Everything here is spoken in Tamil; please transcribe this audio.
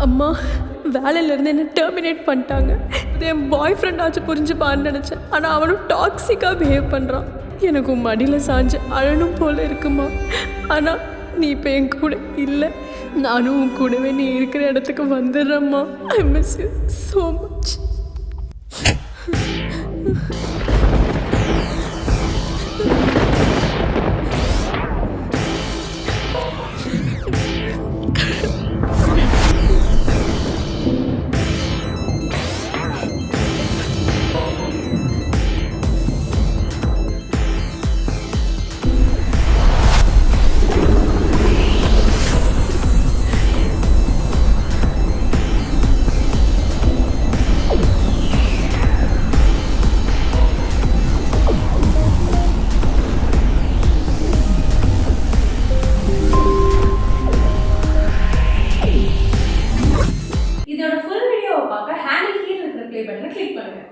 அம்மா வேலையிலேருந்து என்ன டெர்மினேட் பண்ணிட்டாங்க. இது என் பாய் ஃப்ரெண்டாச்சும் புரிஞ்சுப்பான்னு நினச்சேன். ஆனால் அவனும் டாக்ஸிக்காக பிஹேவ் பண்ணுறான். எனக்கு உன் மடியில் சாஞ்சு அழனும் போல் இருக்குமா. ஆனால் நீ இப்போ என் கூட இல்லை. நானும் உன் கூடவே நீ இருக்கிற இடத்துக்கு வந்துடுறேம்மா. I miss you so much. இதோட ஃபுல் வீடியோவை பார்க்க ஹேண்டில் கீழே இருக்கிற ப்ளே பட்டனை கிளிக் பண்ணுங்க.